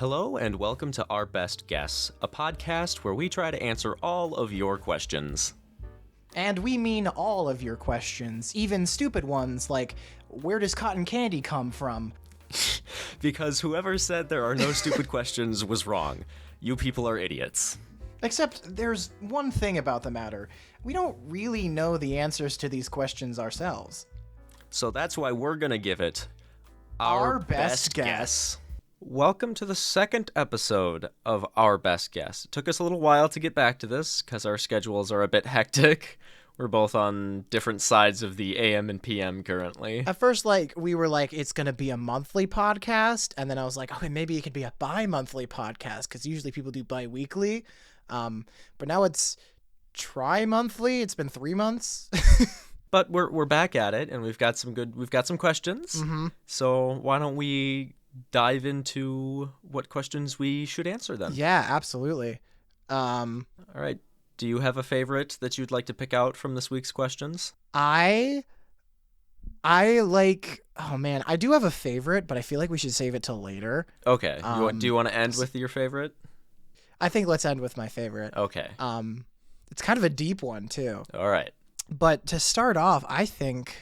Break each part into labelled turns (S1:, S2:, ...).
S1: Hello and welcome to Our Best Guess, a podcast where we try to answer all of your questions.
S2: And we mean all of your questions, even stupid ones like, where does cotton candy come from?
S1: Because whoever said there are no stupid questions was wrong. You people are idiots.
S2: Except there's one thing about the matter. We don't really know the answers to these questions ourselves.
S1: So that's why we're gonna give it
S2: Our Best Guess.
S1: Welcome to the second episode of Our Best Guess. It took us a little while to get back to this because our schedules are a bit hectic. We're both on different sides of the AM and PM currently.
S2: At first, we were like, it's going to be a monthly podcast. And then I was like, okay, maybe it could be a bi-monthly podcast because usually people do bi-weekly. But now it's tri-monthly. It's been 3 months.
S1: But we're back at it, and we've got some questions.
S2: Mm-hmm.
S1: So why don't we dive into what questions we should answer then?
S2: Yeah, absolutely.
S1: All right. Do you have a favorite that you'd like to pick out from this week's questions?
S2: I do have a favorite, but I feel like we should save it till later.
S1: Okay. Do you want to end with your favorite?
S2: I think let's end with my favorite.
S1: Okay.
S2: It's kind of a deep one too.
S1: All right.
S2: But to start off, I think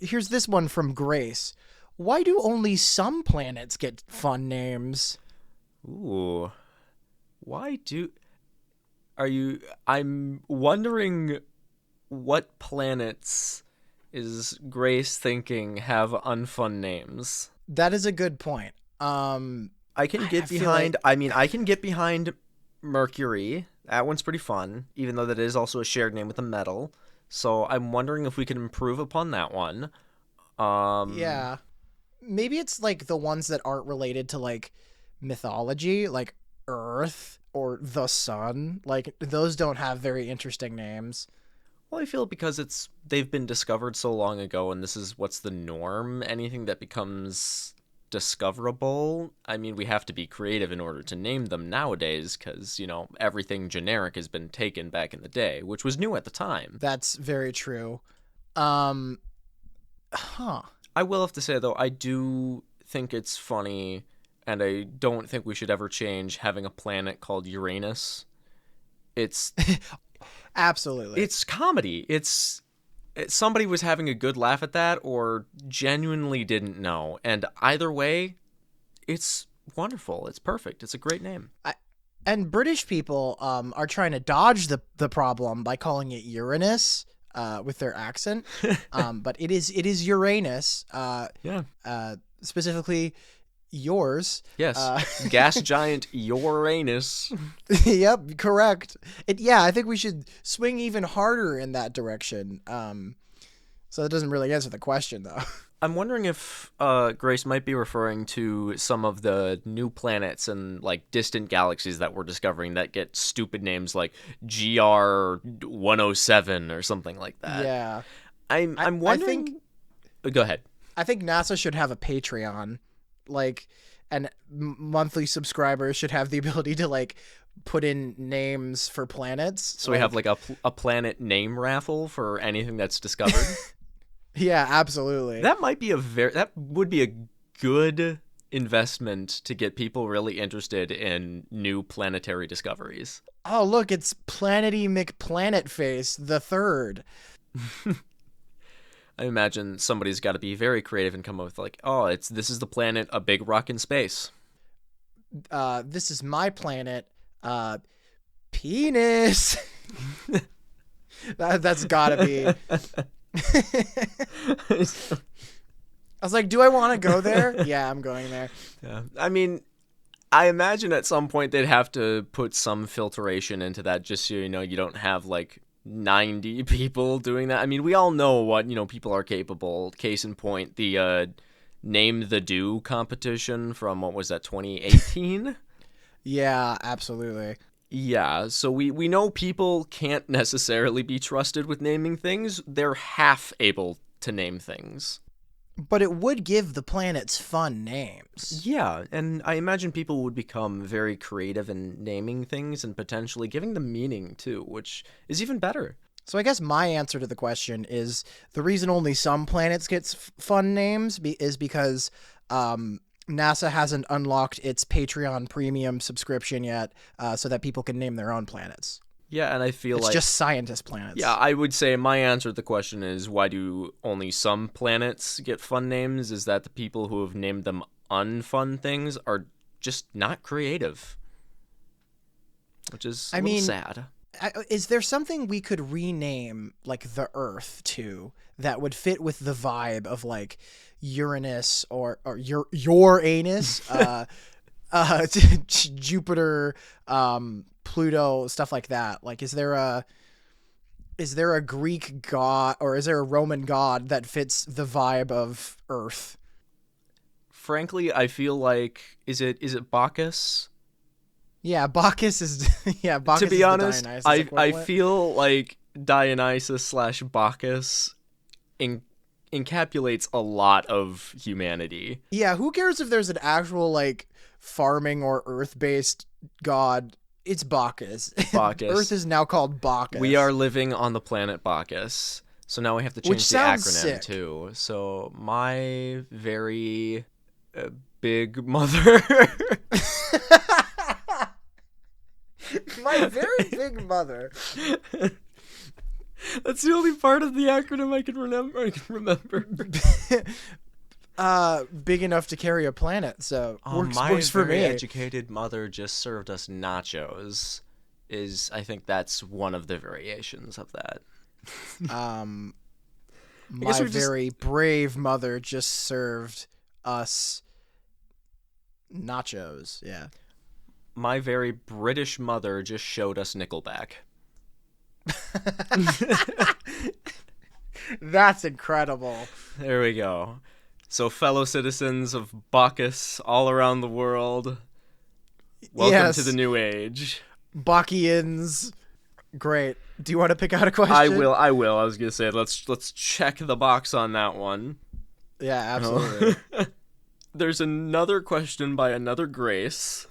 S2: here's this one from Grace. Why do only some planets get fun names?
S1: Ooh. I'm wondering what planets is Grace thinking have unfun names?
S2: That is a good point.
S1: I can get behind Mercury. That one's pretty fun, even though that is also a shared name with a metal. So I'm wondering if we can improve upon that one.
S2: Yeah. Maybe it's like the ones that aren't related to like mythology, like Earth or the Sun. Like those don't have very interesting names.
S1: Well, I feel because they've been discovered so long ago, and this is what's the norm. Anything that becomes discoverable, I mean, we have to be creative in order to name them nowadays, because everything generic has been taken back in the day, which was new at the time.
S2: That's very true.
S1: I will have to say, though, I do think it's funny, and I don't think we should ever change having a planet called Uranus. It's
S2: absolutely.
S1: It's comedy. Somebody was having a good laugh at that or genuinely didn't know. And either way, it's wonderful. It's perfect. It's a great name.
S2: And British people are trying to dodge the problem by calling it Uranus with their accent. But it is Uranus. Specifically yours.
S1: Yes. Gas giant Uranus.
S2: Yep, correct. I think we should swing even harder in that direction. So that doesn't really answer the question, though.
S1: I'm wondering if Grace might be referring to some of the new planets and like distant galaxies that we're discovering that get stupid names like GR107 or something like that.
S2: Yeah.
S1: I'm wondering. Go ahead.
S2: I think NASA should have a Patreon. And monthly subscribers should have the ability to put in names for planets.
S1: So we have a planet name raffle for anything that's discovered.
S2: Yeah, absolutely.
S1: That would be a good investment to get people really interested in new planetary discoveries.
S2: Oh, look, it's Planety McPlanetface the Third.
S1: I imagine somebody's got to be very creative and come up with this is the planet, a big rock in space.
S2: This is my planet, penis. That's gotta be. I was like, do I want to go there? Yeah, I'm going there.
S1: Yeah. I mean, I imagine at some point they'd have to put some filtration into that just so you don't have 90 people doing that. I mean, we all know what people are capable. Case in point, the Name the Do competition from what was that, 2018?
S2: Yeah, absolutely.
S1: Yeah, so we know people can't necessarily be trusted with naming things. They're half able to name things.
S2: But it would give the planets fun names.
S1: Yeah, and I imagine people would become very creative in naming things and potentially giving them meaning too, which is even better.
S2: So I guess my answer to the question is the reason only some planets get fun names is because NASA hasn't unlocked its Patreon premium subscription yet, so that people can name their own planets.
S1: Yeah, and I feel
S2: It's
S1: like
S2: just scientist planets.
S1: yeah, I would say my answer to the question is why do only some planets get fun names? Is that the people who have named them unfun things are just not creative, which is a
S2: I
S1: little
S2: mean,
S1: sad.
S2: is there something we could rename like the Earth to that would fit with the vibe of like Uranus or your anus, Jupiter, Pluto, stuff like that? Like, is there a Greek god or is there a Roman god that fits the vibe of Earth?
S1: Frankly, I feel like is it Bacchus?
S2: Yeah, Bacchus is yeah,
S1: To
S2: Bacchus
S1: be
S2: is the
S1: honest,
S2: Dionysus
S1: I
S2: equivalent.
S1: feel like Dionysus slash Bacchus encapsulates a lot of humanity.
S2: Yeah, who cares if there's an actual like farming or earth-based god? It's Bacchus. Earth
S1: Bacchus.
S2: is now called
S1: We are
S2: Bacchus,
S1: living on the planet Bacchus. So now we have to
S2: which
S1: change the
S2: sounds
S1: acronym
S2: sick.
S1: too. So my very big mother.
S2: My very big mother.
S1: That's the only part of the acronym I can remember.
S2: Big enough to carry a planet, so
S1: My
S2: works for
S1: very
S2: me.
S1: educated mother just served us nachos. I think that's one of the variations of that.
S2: Um,
S1: I guess
S2: my
S1: we just
S2: very brave mother just served us nachos. Yeah.
S1: my very British mother just showed us Nickelback.
S2: That's incredible.
S1: There we go. So fellow citizens of Bacchus all around the world, welcome to the
S2: Yes,
S1: new age.
S2: Bacchians. Great. Do you want to pick out a question?
S1: I will. I was gonna say let's check the box on that one.
S2: Yeah, absolutely.
S1: There's another question by another Grace.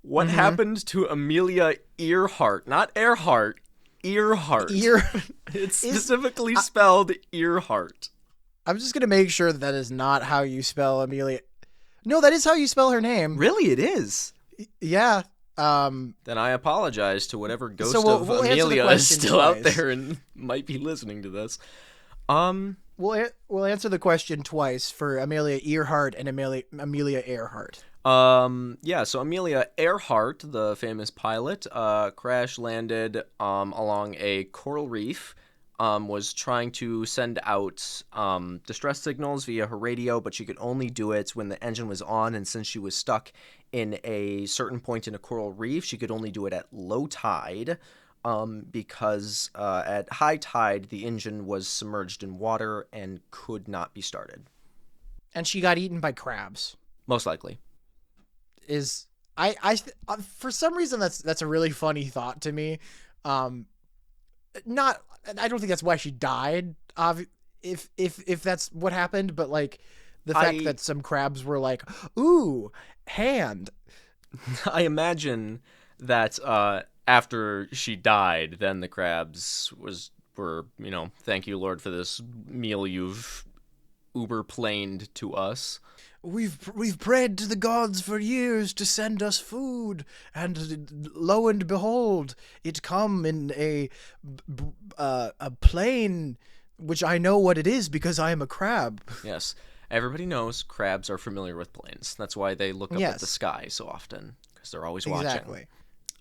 S1: What
S2: Mm-hmm.
S1: happened to Amelia Earhart? Not Earhart, Earhart. It's specifically spelled Earhart.
S2: I'm just gonna make sure that is not how you spell Amelia. No, that is how you spell her name.
S1: Really, it is.
S2: Yeah.
S1: Then I apologize to whatever ghost
S2: So
S1: of
S2: we'll answer the
S1: Amelia is
S2: question
S1: still out
S2: twice.
S1: there and might be listening to this.
S2: We'll answer the question twice for Amelia Earhart and Amelia Earhart.
S1: Yeah, so Amelia Earhart, the famous pilot, crash landed along a coral reef, was trying to send out distress signals via her radio, but she could only do it when the engine was on, and since she was stuck in a certain point in a coral reef, she could only do it at low tide, because at high tide, the engine was submerged in water and could not be started.
S2: And she got eaten by crabs.
S1: Most likely.
S2: For some reason that's a really funny thought to me. Not I don't think that's why she died. If that's what happened, but like the fact that some crabs were like, "Ooh, hand."
S1: I imagine that after she died, then the crabs were thank you Lord for this meal you've uber planed to us.
S2: We've prayed to the gods for years to send us food, and lo and behold, it come in a plane, which I know what it is because I am a crab.
S1: Yes, everybody knows crabs are familiar with planes. That's why they look up at the
S2: Yes.
S1: sky so often, because they're always watching.
S2: Exactly.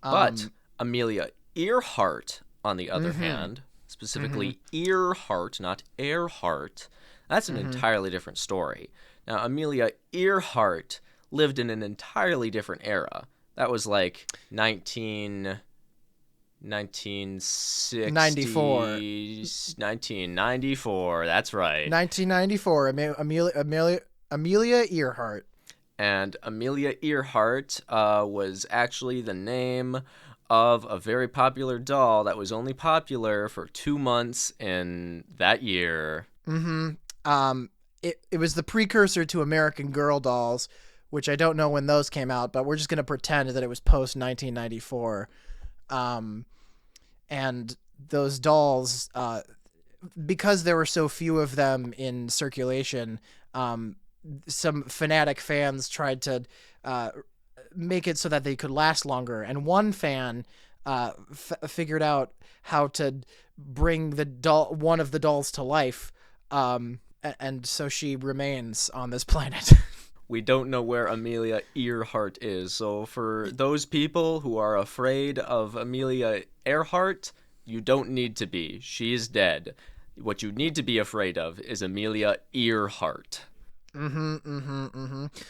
S1: But Amelia Earhart, on the other hand, specifically Earhart, not Earhart, that's an entirely different story. Now, Amelia Earhart lived in an entirely different era. That was like 1960s, 1994. That's right.
S2: 1994. Amelia Earhart.
S1: And Amelia Earhart was actually the name of a very popular doll that was only popular for 2 months in that year.
S2: It was the precursor to American Girl dolls, which I don't know when those came out, but we're just gonna pretend that it was post 1994. And those dolls, because there were so few of them in circulation, some fanatic fans tried to make it so that they could last longer, and one fan figured out how to bring one of the dolls to life, and so she remains on this planet.
S1: We don't know where Amelia Earhart is, so for those people who are afraid of Amelia Earhart, you don't need to be. She is dead. What you need to be afraid of is Amelia Earhart.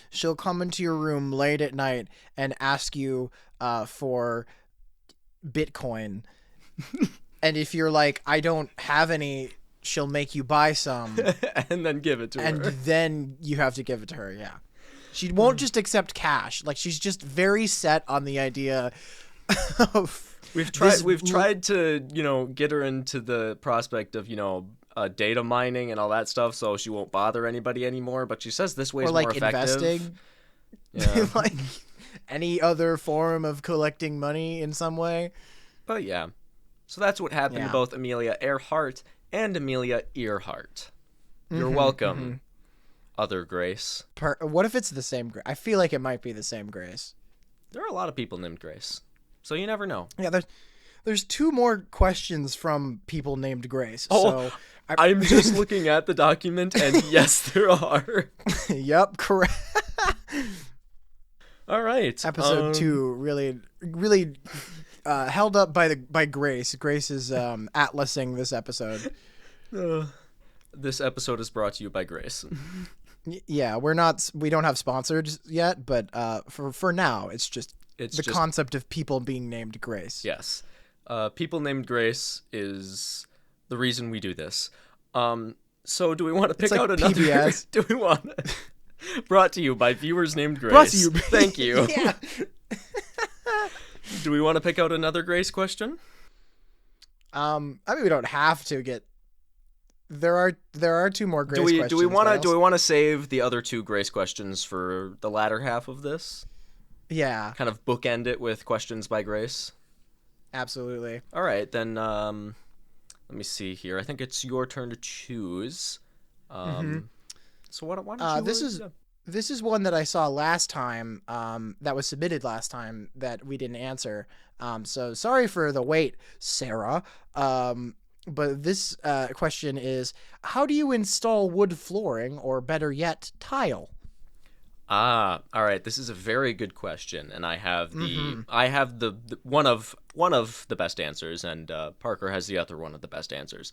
S2: She'll come into your room late at night and ask you for Bitcoin. And if you're like, I don't have any, she'll make you buy some.
S1: And then give it to her.
S2: And then you have to give it to her, yeah. She won't just accept cash. Like, she's just very set on the idea of...
S1: We've tried to, get her into the prospect of, data mining and all that stuff, so she won't bother anybody anymore. But she says this way is more effective.
S2: Investing.
S1: Yeah.
S2: Like any other form of collecting money in some way.
S1: But yeah, so that's what happened to both Amelia Earhart and Amelia Earhart. You're welcome, other Grace.
S2: What if it's the same Grace? I feel like it might be the same Grace.
S1: There are a lot of people named Grace, so you never know.
S2: Yeah, there's 2 more questions from people named Grace.
S1: Oh,
S2: so
S1: I'm just looking at the document, and yes, there are.
S2: Yep, correct.
S1: All right.
S2: Episode 2 really held up by Grace. Grace is atlasing this episode.
S1: This episode is brought to you by Grace.
S2: Yeah, we don't have sponsors yet, but for now, it's just concept of people being named Grace.
S1: Yes. People named Grace is the reason we do this. So do we want to pick out another?
S2: PBS.
S1: Do we want? Brought to you by viewers named Grace.
S2: Brought to you.
S1: Thank you.
S2: Yeah.
S1: Do we want to pick out another Grace question?
S2: I mean, we don't have to get. There are 2 more Grace questions.
S1: Do we want to save the other 2 Grace questions for the latter half of this?
S2: Yeah.
S1: Kind of bookend it with questions by Grace.
S2: Absolutely.
S1: All right, then. Let me see here. I think it's your turn to choose. So why don't you?
S2: This is one that I saw last time. That was submitted last time that we didn't answer. So sorry for the wait, Sarah. But this question is: how do you install wood flooring, or better yet, tile?
S1: All right. This is a very good question, and I have the one of the best answers, and Parker has the other one of the best answers.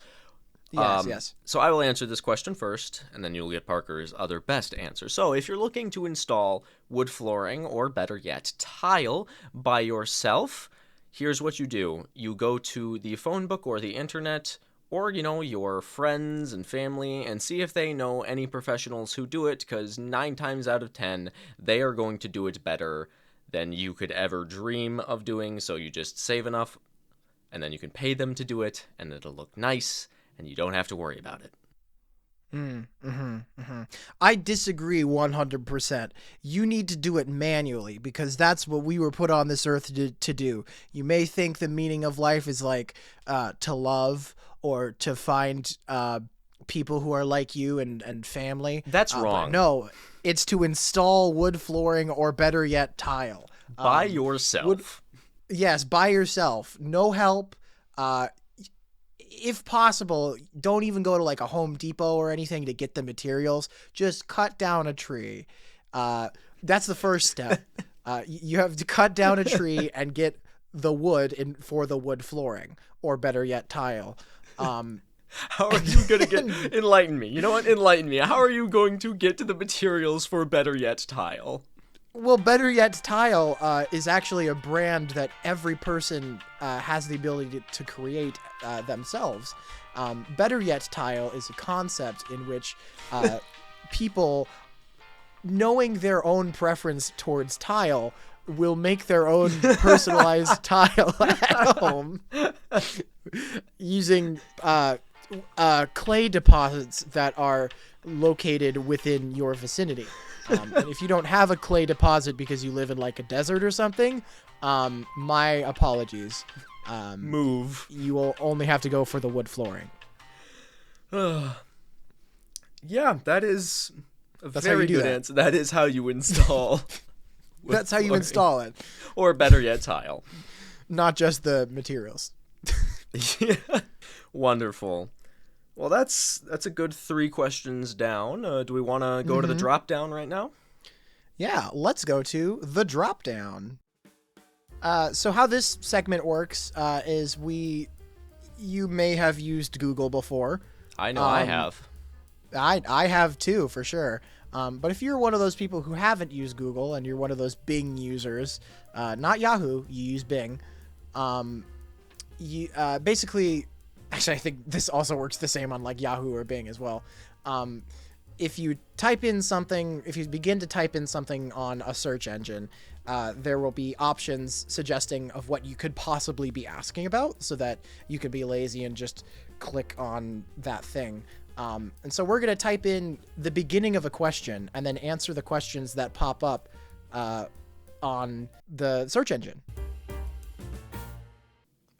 S2: Yes.
S1: So I will answer this question first, and then you'll get Parker's other best answer. So if you're looking to install wood flooring, or better yet, tile by yourself, here's what you do. You go to the phone book or the internet, or, your friends and family, and see if they know any professionals who do it, because 9 times out of 10, they are going to do it better than you could ever dream of doing. So you just save enough, and then you can pay them to do it, and it'll look nice, and you don't have to worry about it.
S2: I disagree 100%. You need to do it manually, because that's what we were put on this earth to do. You may think the meaning of life is like to love, or to find people who are like you and family.
S1: That's wrong.
S2: No, it's to install wood flooring, or better yet, tile.
S1: By yourself.
S2: Yes, by yourself. No help. If possible, don't even go to like a Home Depot or anything to get the materials. Just cut down a tree. That's the first step. You have to cut down a tree and get the wood for the wood flooring, or better yet, tile.
S1: How are you going to get... Enlighten me. You know what? Enlighten me. How are you going to get to the materials for better yet, tile?
S2: Well, Better Yet Tile is actually a brand that every person has the ability to create themselves. Better Yet Tile is a concept in which people, knowing their own preference towards tile, will make their own personalized tile at home using clay deposits that are located within your vicinity. And if you don't have a clay deposit because you live in like a desert or something, my apologies.
S1: Move.
S2: You will only have to go for the wood flooring.
S1: Yeah, that is
S2: That's how you
S1: Very
S2: do
S1: good
S2: that.
S1: answer. That is how you install. wood
S2: That's how you
S1: flooring.
S2: install it,
S1: Or better yet, tile.
S2: not just the materials.
S1: Yeah. Wonderful. Well, that's a good 3 questions down. Do we want to go to the drop down right now?
S2: Yeah, let's go to the drop down. So how this segment works is you may have used Google before.
S1: I know I have.
S2: I have too, for sure. But if you're one of those people who haven't used Google and you're one of those Bing users, not Yahoo, you use Bing. You basically, actually, I think this also works the same on like Yahoo or Bing as well. If you type in something, if you begin to type in something on a search engine, there will be options suggesting of what you could possibly be asking about, so that you could be lazy and just click on that thing. And so we're going to type in the beginning of a question and then answer the questions that pop up on the search engine.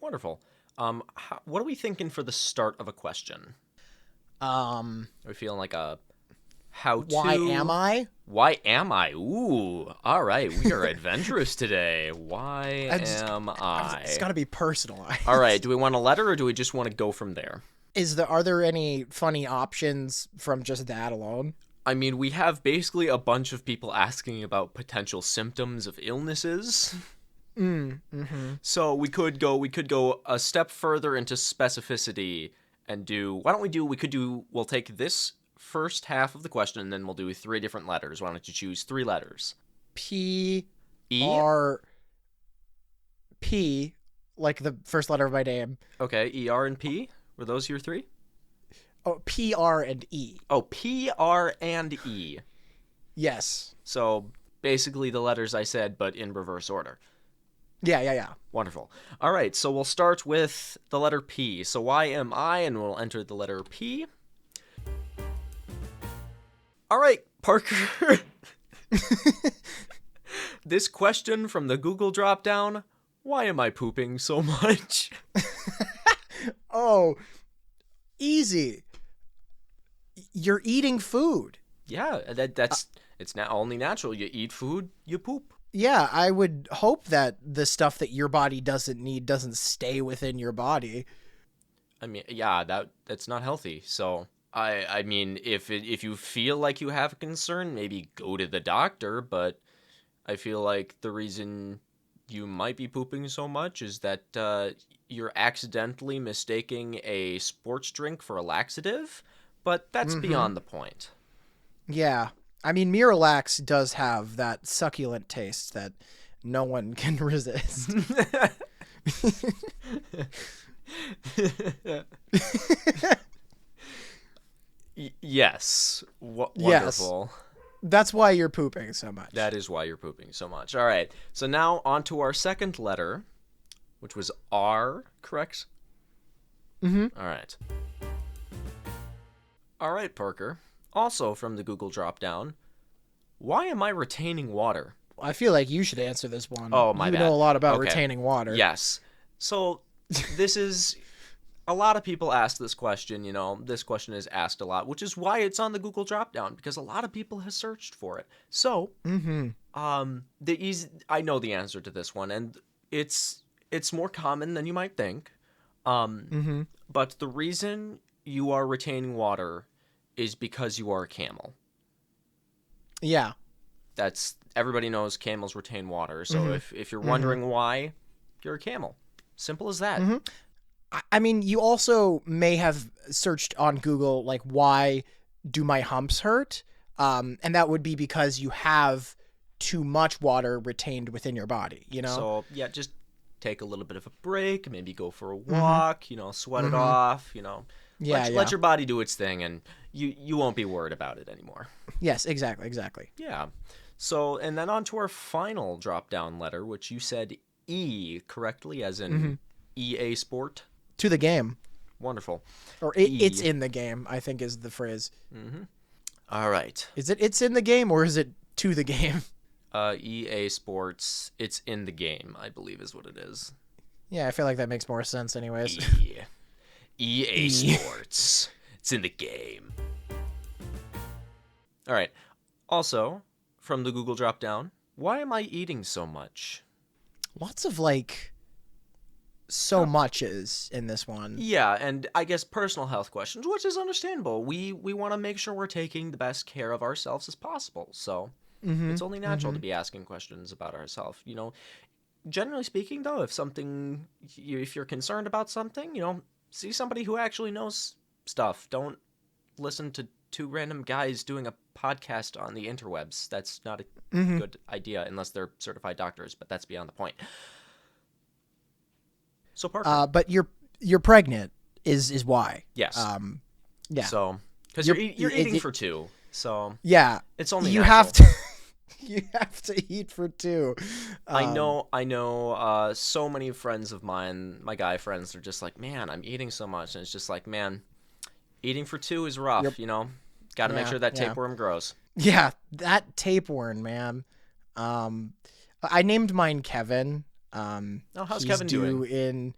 S1: Wonderful. What are we thinking for the start of a question? Are we feeling like a how to?
S2: Why am I?
S1: Why am I? Ooh, all right. We are adventurous today. Why am I?
S2: It's got to be personalized.
S1: All right. Do we want a letter or do we just want to go from there?
S2: Are there any funny options from just that alone?
S1: I mean, we have basically a bunch of people asking about potential symptoms of illnesses. So we could go a step further into specificity and we'll take this first half of the question and then we'll do 3 different letters. Why don't you choose 3 letters?
S2: P,
S1: E?
S2: R, P, like the first letter of my name.
S1: Okay, E-R and P? Were those your 3?
S2: Oh, P, R, and E.
S1: Oh, P, R, and E.
S2: Yes.
S1: So basically the letters I said, but in reverse order.
S2: Yeah.
S1: Wonderful. All right, so we'll start with the letter P. So why am I? And we'll enter the letter P. All right, Parker. This question from the Google dropdown, why am I pooping so much?
S2: Oh, easy. You're eating food.
S1: Yeah, it's now only natural. You eat food, you poop.
S2: Yeah, I would hope that the stuff that your body doesn't need doesn't stay within your body.
S1: I mean, yeah, that's not healthy. So I mean, if you feel like you have a concern, maybe go to the doctor. But I feel like the reason you might be pooping so much is that you're accidentally mistaking a sports drink for a laxative. But that's beyond the point.
S2: Yeah. I mean, Miralax does have that succulent taste that no one can resist.
S1: Yes. Wonderful.
S2: Yes. That's why you're pooping so much.
S1: That is why you're pooping so much. All right. So now on to our second letter, which was R, correct? All right. All right, Parker. Also from the Google dropdown, why am I retaining water?
S2: I feel like you should answer this one.
S1: Oh, my bad.
S2: You know a lot about
S1: Okay.
S2: retaining water.
S1: Yes. So this is a lot of people ask this question, this question is asked a lot, which is why it's on the Google dropdown, because a lot of people have searched for it. So, I know the answer to this one, and it's more common than you might think. But the reason you are retaining water is because you are a camel.
S2: Yeah.
S1: Everybody knows camels retain water. So if you're wondering why, you're a camel. Simple as that.
S2: I mean, you also may have searched on Google, like, why do my humps hurt? And that would be because you have too much water retained within your body,
S1: So, yeah, just take a little bit of a break, maybe go for a walk, sweat it off, let your body do its thing, and you won't be worried about it anymore.
S2: Yes, exactly.
S1: Yeah. So, and then on to our final drop-down letter, which you said E correctly, as in EA Sport.
S2: To the game.
S1: Wonderful.
S2: Or it's in the game, I think is the phrase.
S1: All right.
S2: Is it it's in the game, or is it to the game?
S1: EA Sports, it's in the game, I believe is what it is.
S2: Yeah, I feel like that makes more sense anyways.
S1: EA Sports. It's in the game. All right. Also, from the Google dropdown, why am I eating so much?
S2: Lots of like so muches in this one.
S1: Yeah, and I guess personal health questions, which is understandable. We want to make sure we're taking the best care of ourselves as possible. So it's only natural to be asking questions about ourselves. Generally speaking, though, if you're concerned about something, see somebody who actually knows stuff. Don't listen to two random guys doing a podcast on the interwebs. That's not a good idea unless they're certified doctors, but that's beyond the point. So Parker,
S2: But you're pregnant is why.
S1: yes.
S2: Yeah.
S1: So because you're eating for two, so
S2: yeah,
S1: it's only
S2: you
S1: natural.
S2: have to. You have to eat for two.
S1: I know. So many friends of mine, my guy friends, are just like, man, I'm eating so much, and it's just like, man, eating for two is rough. Got to make sure that tapeworm grows.
S2: Yeah, that tapeworm, man. I named mine Kevin.
S1: How's Kevin doing?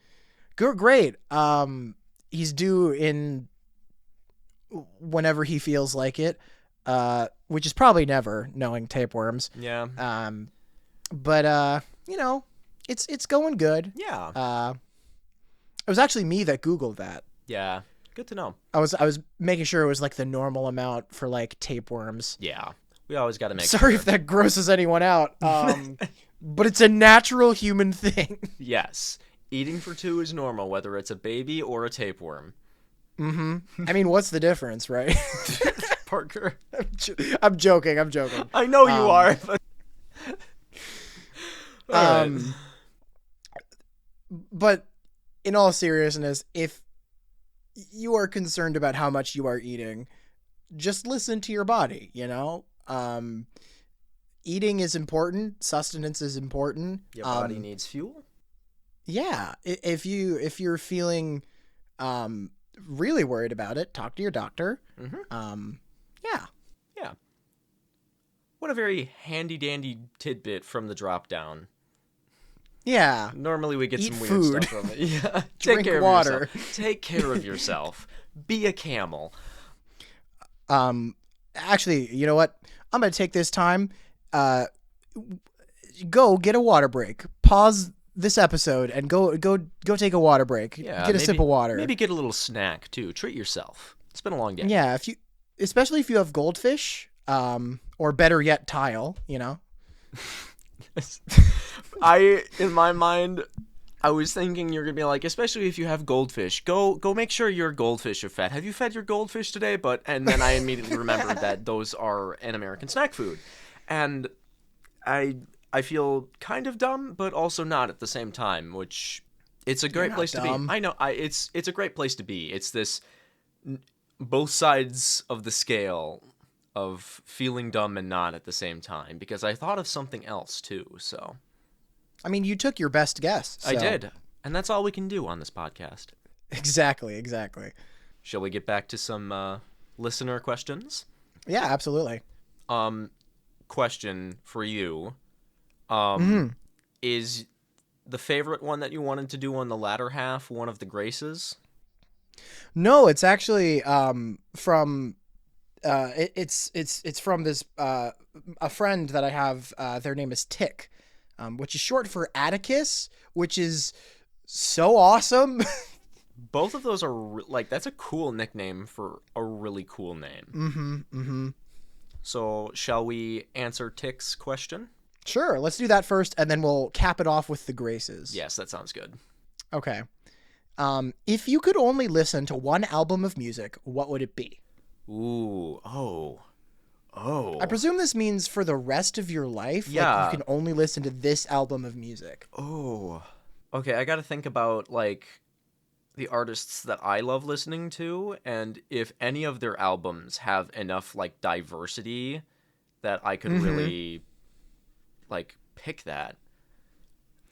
S2: Great. He's due in whenever he feels like it. Which is probably never, knowing tapeworms.
S1: Yeah.
S2: But it's going good.
S1: Yeah.
S2: It was actually me that Googled that.
S1: Yeah. Good to know.
S2: I was making sure it was like the normal amount for like tapeworms.
S1: Yeah. We always got to make
S2: Sorry
S1: sure.
S2: if that grosses anyone out. But it's a natural human thing.
S1: Yes. Eating for two is normal, whether it's a baby or a tapeworm.
S2: Mm-hmm. I mean, what's the difference, right?
S1: Parker.
S2: I'm joking.
S1: I know you are. But...
S2: but in all seriousness, if you are concerned about how much you are eating, just listen to your body, eating is important. Sustenance is important.
S1: Your body needs fuel.
S2: Yeah. If you're feeling really worried about it, talk to your doctor.
S1: Mm-hmm.
S2: Yeah.
S1: Yeah. What a very handy-dandy tidbit from the drop-down.
S2: Yeah.
S1: Normally we get
S2: Eat
S1: some
S2: food.
S1: weird stuff from it. Yeah.
S2: Drink water.
S1: Take care of yourself. Be a camel.
S2: Actually, you know what? I'm going to take this time. Go get a water break. Pause this episode and go take a water break.
S1: Yeah,
S2: get a sip of water.
S1: Maybe get a little snack too. Treat yourself. It's been a long day.
S2: Yeah, especially if you have goldfish, or better yet, tile.
S1: In my mind, I was thinking you're gonna be like, especially if you have goldfish, go make sure your goldfish are fed. Have you fed your goldfish today? And then I immediately remembered that those are an American snack food, and I feel kind of dumb, but also not at the same time. Which it's a great place to be. I know. It's a great place to be. It's this both sides of the scale of feeling dumb and not at the same time, because I thought of something else too. So.
S2: I mean, you took your best guess. So.
S1: I did. And that's all we can do on this podcast.
S2: Exactly.
S1: Shall we get back to some listener questions?
S2: Yeah, absolutely.
S1: Question for you. Is the favorite one that you wanted to do on the latter half one of the Graces?
S2: No, it's actually from it's from this a friend that I have. Their name is Tick. Which is short for Atticus, which is so awesome.
S1: Both of those are that's a cool nickname for a really cool name. So shall we answer Tick's question?
S2: Sure, let's do that first, and then we'll cap it off with the Graces.
S1: Yes, that sounds good.
S2: Okay. If you could only listen to one album of music, what would it be?
S1: Ooh, oh.
S2: I presume this means for the rest of your life?
S1: Yeah.
S2: Like you can only listen to this album of music.
S1: Oh. Okay, I gotta think about, the artists that I love listening to, and if any of their albums have enough, diversity that I could really, pick that.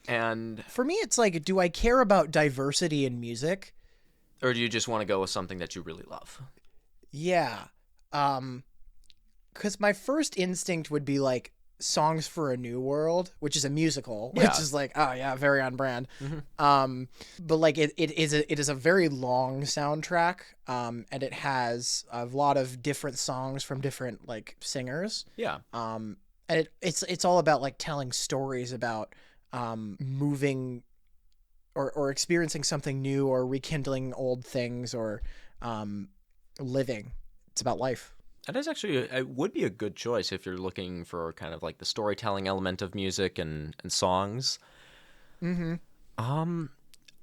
S1: And...
S2: For me, it's do I care about diversity in music?
S1: Or do you just want to go with something that you really love?
S2: Yeah. Because my first instinct would be Songs for a New World, which is a musical,
S1: Yeah.
S2: which is like, oh yeah, very on brand.
S1: Mm-hmm.
S2: But like it is a very long soundtrack, and it has a lot of different songs from different like singers.
S1: Yeah.
S2: And it's all about like telling stories about moving or experiencing something new or rekindling old things or living. It's about life.
S1: That is actually it would be a good choice if you're looking for kind of like the storytelling element of music and songs.
S2: Mm-hmm.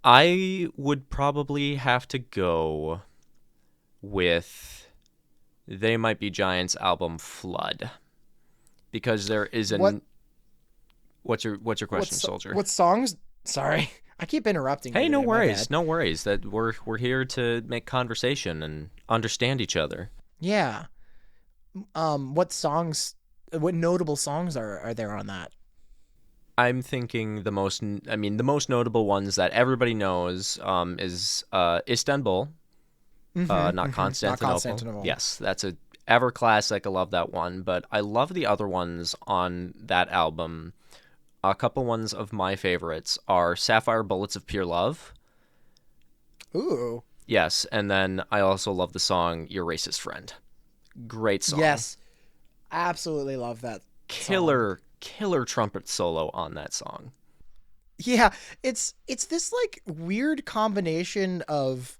S1: I would probably have to go with They Might Be Giants' album Flood, because there is
S2: What
S1: an what's your question, soldier?
S2: what songs? Sorry, I keep interrupting you
S1: Hey, no
S2: today. My
S1: worries,
S2: bad.
S1: no worries. That we're here to make conversation and understand each other.
S2: Yeah. What songs? What notable songs are there on that?
S1: I'm thinking the most notable ones that everybody knows is Istanbul,
S2: Mm-hmm.
S1: not
S2: Mm-hmm. Not
S1: Constantinople.
S2: Constantinople.
S1: Yes, that's a ever classic. I love that one, but I love the other ones on that album. A couple ones of my favorites are Sapphire Bullets of Pure Love.
S2: Ooh.
S1: Yes, and then I also love the song Your Racist Friend. Great song.
S2: Yes. Absolutely love that song.
S1: Killer trumpet solo on that song.
S2: Yeah, it's this like weird combination of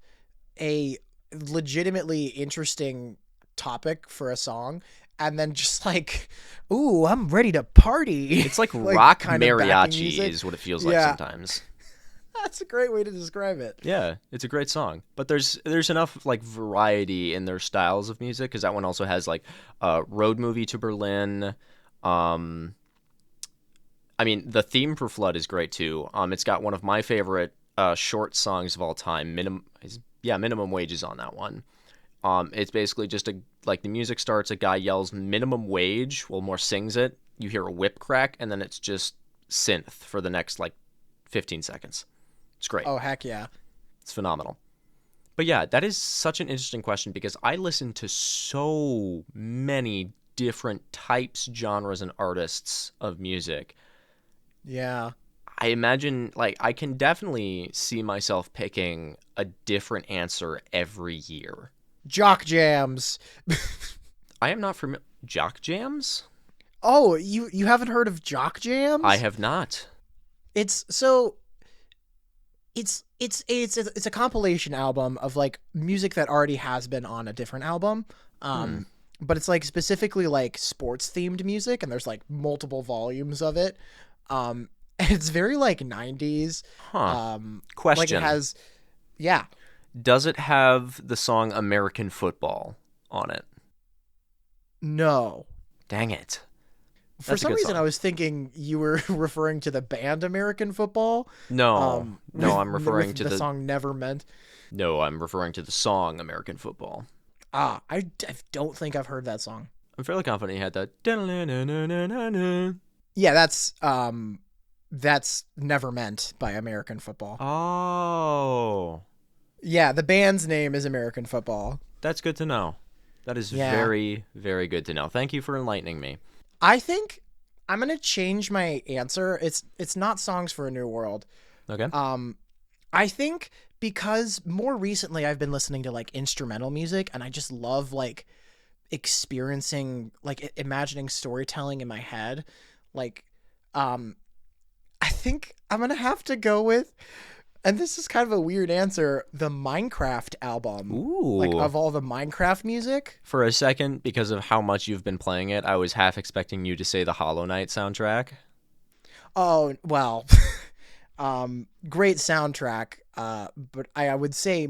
S2: a legitimately interesting topic for a song and then just like, ooh, I'm ready to party.
S1: It's like
S2: like
S1: rock
S2: kind of backing
S1: mariachi
S2: music.
S1: is what it feels like
S2: Yeah,
S1: sometimes.
S2: that's a great way to describe it.
S1: Yeah, it's a great song, but there's enough like variety in their styles of music because that one also has like Road Movie to Berlin. Um, I mean, the theme for Flood is great too. It's got one of my favorite short songs of all time. Minimum Wage is on that one. It's basically just like the music starts, a guy yells minimum wage, well, more sings it. You hear a whip crack, and then it's just synth for the next like 15 seconds. It's great.
S2: Oh heck yeah.
S1: It's phenomenal. But yeah, that is such an interesting question because I listen to so many different types, genres, and artists of music.
S2: Yeah.
S1: I imagine, like, I can definitely see myself picking a different answer every year.
S2: Jock jams.
S1: I am not familiar. Jock jams?
S2: Oh, you haven't heard of jock jams?
S1: I have not.
S2: It's so it's a compilation album of like music that already has been on a different album. But it's like specifically like sports themed music and there's like multiple volumes of it. And it's very like 90s.
S1: Huh.
S2: Like it
S1: Question.
S2: has yeah.
S1: Does it have the song American Football on it?
S2: No.
S1: Dang it.
S2: For
S1: That's a
S2: some
S1: good
S2: reason
S1: song.
S2: I was thinking you were referring to the band American Football.
S1: No. No, I'm referring
S2: with
S1: to
S2: the
S1: the
S2: song Never Meant.
S1: No, I'm referring to the song American Football.
S2: I don't think I've heard that song.
S1: I'm fairly confident he had that.
S2: Yeah, that's Never Meant by American Football.
S1: Oh,
S2: Yeah, the band's name is American Football.
S1: that's good to know. That is
S2: Yeah.
S1: very, very good to know. Thank you for enlightening me.
S2: I think I'm gonna change my answer. It's not Songs for a New World.
S1: Okay.
S2: I think because more recently I've been listening to like instrumental music and I just love like experiencing like imagining storytelling in my head. Like I think I'm gonna have to go with, and this is kind of a weird answer, the Minecraft album.
S1: Ooh.
S2: Like of all the Minecraft music.
S1: For a second, because of how much you've been playing it, I was half expecting you to say the Hollow Knight soundtrack.
S2: Oh well, great soundtrack. But I would say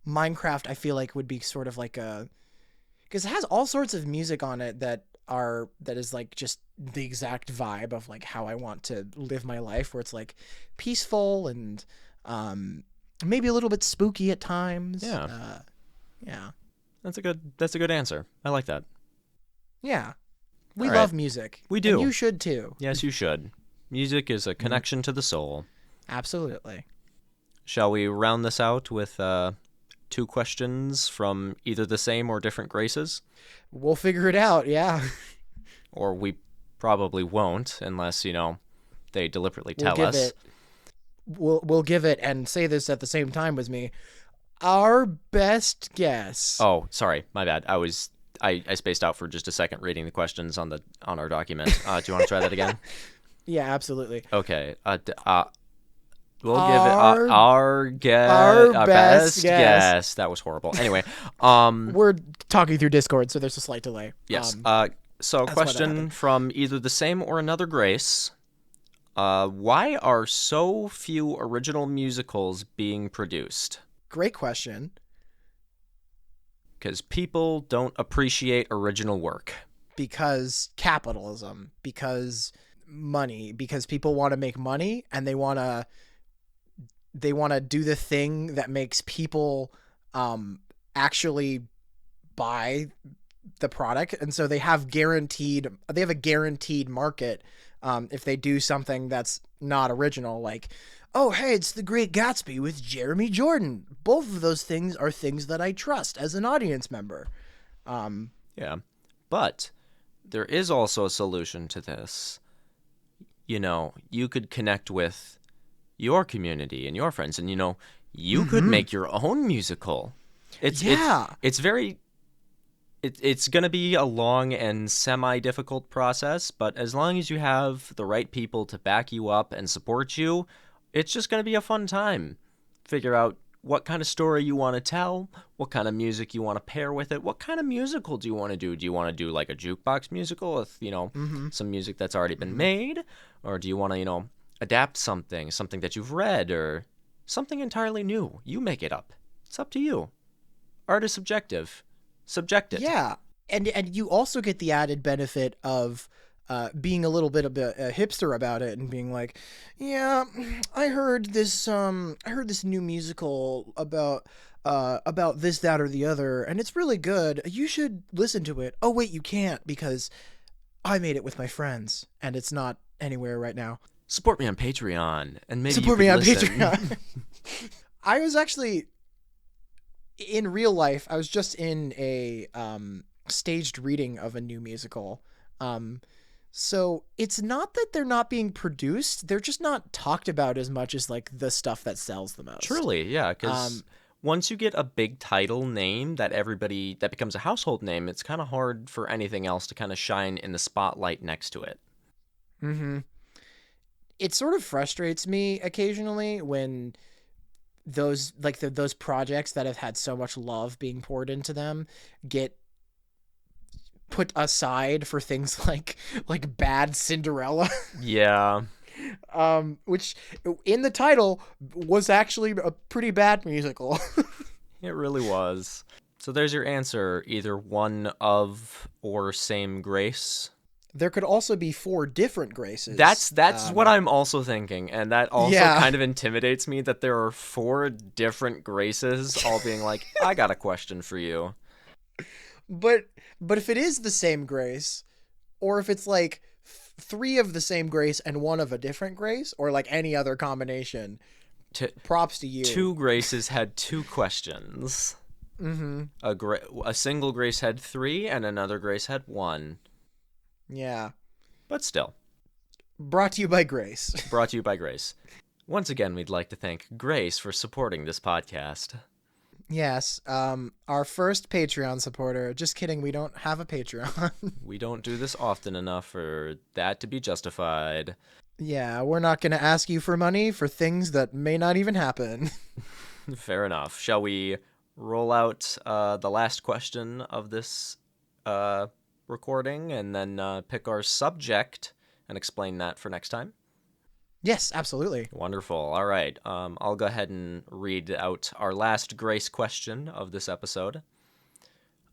S2: Minecraft. I feel like would be sort of like a, because it has all sorts of music on it that is like just the exact vibe of like how I want to live my life, where it's like peaceful and maybe a little bit spooky at times.
S1: Yeah.
S2: Yeah.
S1: That's a good answer. I like that.
S2: Yeah. We
S1: All right.
S2: love music.
S1: We do.
S2: And you should too.
S1: Yes, you should. Music is a connection to the soul.
S2: Absolutely.
S1: Shall we round this out with 2 questions from either the same or different Graces?
S2: We'll figure it out. Yeah.
S1: Or we probably won't unless, they deliberately
S2: We'll
S1: tell
S2: give
S1: us.
S2: it. We'll give it and say this at the same time as me. Our best guess.
S1: Oh, sorry, my bad. I spaced out for just a second reading the questions on our document. Do you want to try that again?
S2: Yeah, absolutely.
S1: Okay. We'll give it
S2: Our
S1: our
S2: best
S1: best
S2: guess.
S1: guess. That was horrible. Anyway,
S2: We're talking through Discord, so there's a slight delay.
S1: yes. So
S2: that's why that
S1: question
S2: happened.
S1: from either the same or another Grace. Why are so few original musicals being produced?
S2: Great question.
S1: Because people don't appreciate original work.
S2: Because capitalism, because money, because people want to make money and they want to do the thing that makes people actually buy the product, and so they have a guaranteed market if they do something that's not original, like, oh hey, it's The Great Gatsby with Jeremy Jordan. Both of those things are things that I trust as an audience member.
S1: Yeah. But there is also a solution to this. You could connect with your community and your friends, and you could make your own musical. It's going to be a long and semi-difficult process, but as long as you have the right people to back you up and support you, it's just going to be a fun time. Figure out what kind of story you want to tell, what kind of music you want to pair with it, what kind of musical do you want to do? Do you want to do like a jukebox musical with, some music that's already been made? Or do you want to, adapt something that you've read, or something entirely new? You make it up. It's up to you. Art is subjective. Subject it.
S2: Yeah, and you also get the added benefit of being a little bit of a hipster about it and being like, yeah, I heard this new musical about this, that, or the other, and it's really good. You should listen to it. Oh wait, you can't because I made it with my friends and it's not anywhere right now.
S1: Support me on Patreon, and maybe
S2: Support
S1: you
S2: me
S1: could
S2: on
S1: listen.
S2: Patreon. I was actually, in real life, I was just in a staged reading of a new musical. So it's not that they're not being produced; they're just not talked about as much as like the stuff that sells the most.
S1: Truly, yeah, because once you get a big title name that becomes a household name, it's kind of hard for anything else to kind of shine in the spotlight next to it.
S2: Mm-hmm. It sort of frustrates me occasionally when those those projects that have had so much love being poured into them get put aside for things like Bad Cinderella.
S1: Yeah.
S2: Which in the title was actually a pretty bad musical.
S1: It really was. So there's your answer, either one of or same Grace.
S2: There could also be 4 different Graces.
S1: That's what I'm also thinking, and that also
S2: Yeah.
S1: kind of intimidates me that there are 4 different Graces all being like, I got a question for you.
S2: But if it is the same Grace, or if it's like 3 of the same Grace and 1 of a different Grace, or like any other combination, props to you.
S1: 2 Graces had 2 questions.
S2: Mm-hmm.
S1: A single Grace had 3, and another Grace had 1.
S2: Yeah.
S1: But still.
S2: Brought to you by Grace.
S1: Brought to you by Grace. Once again, we'd like to thank Grace for supporting this podcast.
S2: Yes. Our first Patreon supporter. Just kidding. We don't have a Patreon.
S1: We don't do this often enough for that to be justified.
S2: Yeah, we're not going to ask you for money for things that may not even happen.
S1: Fair enough. Shall we roll out the last question of this recording and then pick our subject and explain that for next time?
S2: Yes, absolutely.
S1: Wonderful. All right. I'll go ahead and read out our last Grace question of this episode.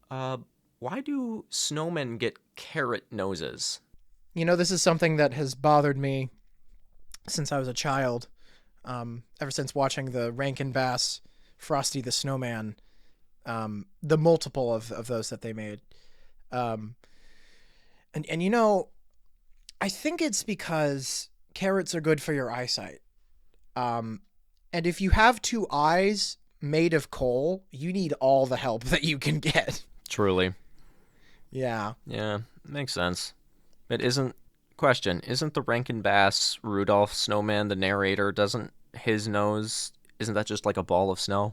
S1: Why do snowmen get carrot noses?
S2: You know, this is something that has bothered me since I was a child. Ever since watching the Rankin Bass Frosty the Snowman, the multiple of those that they made. And you know, I think it's because carrots are good for your eyesight. And if you have 2 eyes made of coal, you need all the help that you can get.
S1: Truly.
S2: Yeah.
S1: Yeah, makes sense. But isn't Question: isn't the Rankin Bass Rudolph Snowman the narrator? Isn't that just like a ball of snow?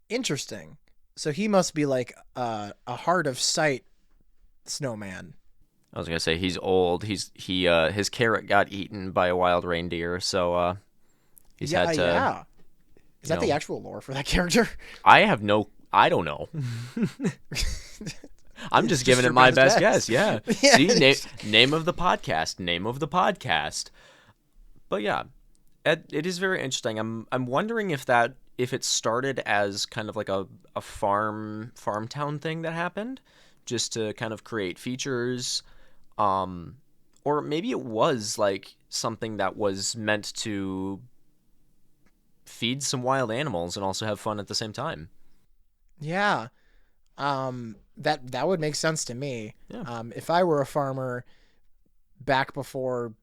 S2: Interesting. So he must be like a hard of sight snowman.
S1: I was gonna say he's old. His carrot got eaten by a wild reindeer, so he's had to.
S2: Yeah. Is that the actual lore for that character?
S1: I don't know. I'm just giving it my best guess. Yeah.
S2: Yeah.
S1: See, name of the podcast. Name of the podcast. But yeah, it is very interesting. I'm wondering if it started as kind of like a farm town thing that happened, just to kind of create features, or maybe it was like something that was meant to feed some wild animals and also have fun at the same time.
S2: Yeah. That would make sense to me.
S1: Yeah.
S2: If I were a farmer back before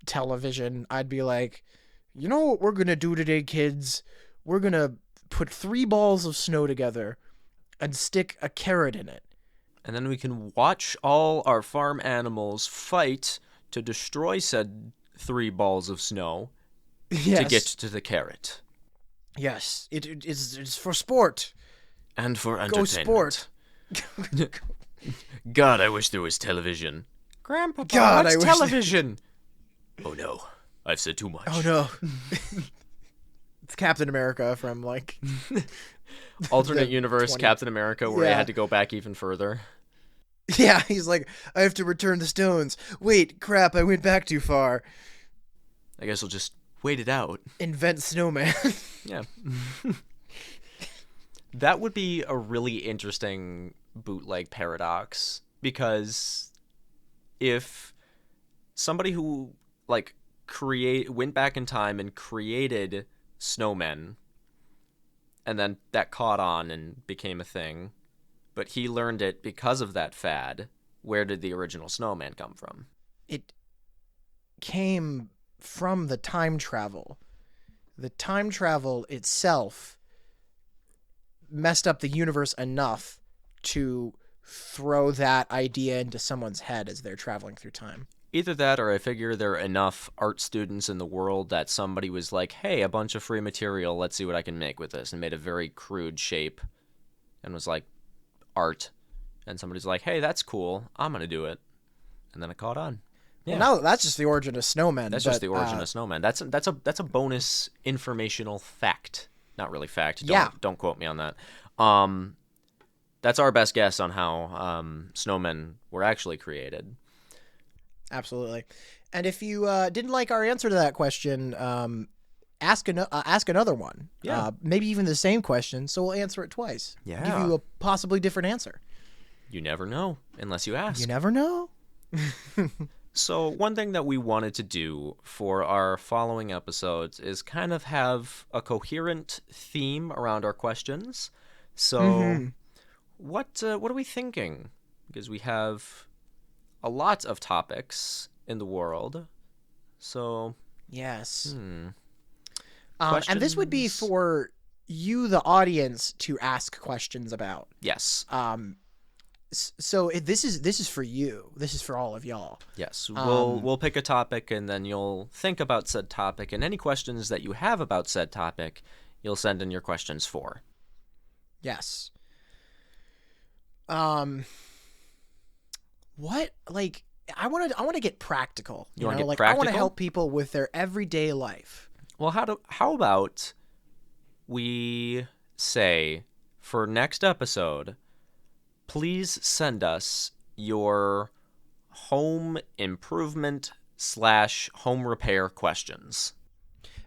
S2: television, I'd be like, you know what we're going to do today, kids? We're going to put 3 balls of snow together and stick a carrot in it.
S1: And then we can watch all our farm animals fight to destroy said 3 balls of snow to get to the carrot.
S2: Yes, it's for sport.
S1: And for
S2: Go
S1: entertainment.
S2: sport.
S1: God, I wish there was television. Grandpa,
S2: God,
S1: what's
S2: I wish
S1: television? Oh no, I've said too much.
S2: Oh no. It's Captain America from like
S1: Alternate universe
S2: 20.
S1: Captain America where I
S2: Yeah.
S1: had to go back even further.
S2: Yeah, he's like, I have to return the stones. Wait, crap, I went back too far.
S1: I guess we'll just wait it out.
S2: Invent snowman.
S1: Yeah. That would be a really interesting bootleg paradox, because if somebody who like went back in time and created snowmen, and then that caught on and became a thing, but he learned it because of that fad, where did the original snowman come from?
S2: It came from the time travel. The time travel itself messed up the universe enough to throw that idea into someone's head as they're traveling through time.
S1: Either that, or I figure there are enough art students in the world that somebody was like, hey, a bunch of free material, let's see what I can make with this, and made a very crude shape and was like, art. And somebody's like, hey, that's cool, I'm gonna do it. And then it caught on. Yeah.
S2: Well, now that's just the origin of snowmen.
S1: That's just the origin of snowmen. That's a bonus informational fact. Not really fact. Don't quote me on that. That's our best guess on how snowmen were actually created.
S2: Absolutely. And if you didn't like our answer to that question, ask another one.
S1: Yeah.
S2: Maybe even the same question, so we'll answer it twice.
S1: Yeah.
S2: Give you a possibly different answer.
S1: You never know unless you ask.
S2: You never know.
S1: So one thing that we wanted to do for our following episodes is kind of have a coherent theme around our questions. So what are we thinking? Because we have a lot of topics in the world. So
S2: yes. And this would be for you, the audience, to ask questions about.
S1: Yes.
S2: So this is for you. This is for all of y'all.
S1: Yes. We'll pick a topic, and then you'll think about said topic, and any questions that you have about said topic, you'll send in your questions for.
S2: Yes. What, like, I want to get practical.
S1: You want to get
S2: like
S1: practical?
S2: I want to help people with their everyday life.
S1: Well, how about we say for next episode, please send us your home improvement / home repair questions.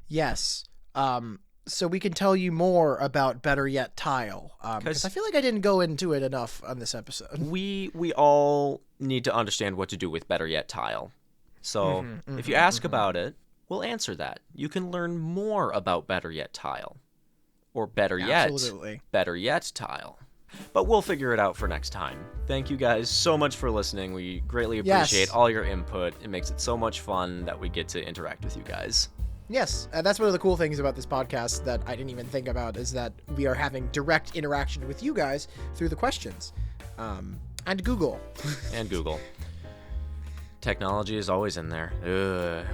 S2: Yes. So we can tell you more about Better Yet Tile. Because I feel like I didn't go into it enough on this episode.
S1: We all need to understand what to do with Better Yet Tile. So if you ask about it, we'll answer that. You can learn more about Better Yet Tile. Or better yet, Better Yet Tile. But we'll figure it out for next time. Thank you guys so much for listening. We greatly appreciate all your input. It makes it so much fun that we get to interact with you guys.
S2: Yes, that's one of the cool things about this podcast that I didn't even think about, is that we are having direct interaction with you guys through the questions. And Google.
S1: And Google. Technology is always in there.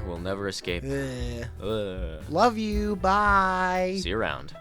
S1: We'll never escape.
S2: Ugh.
S1: Ugh.
S2: Love you. Bye.
S1: See you around.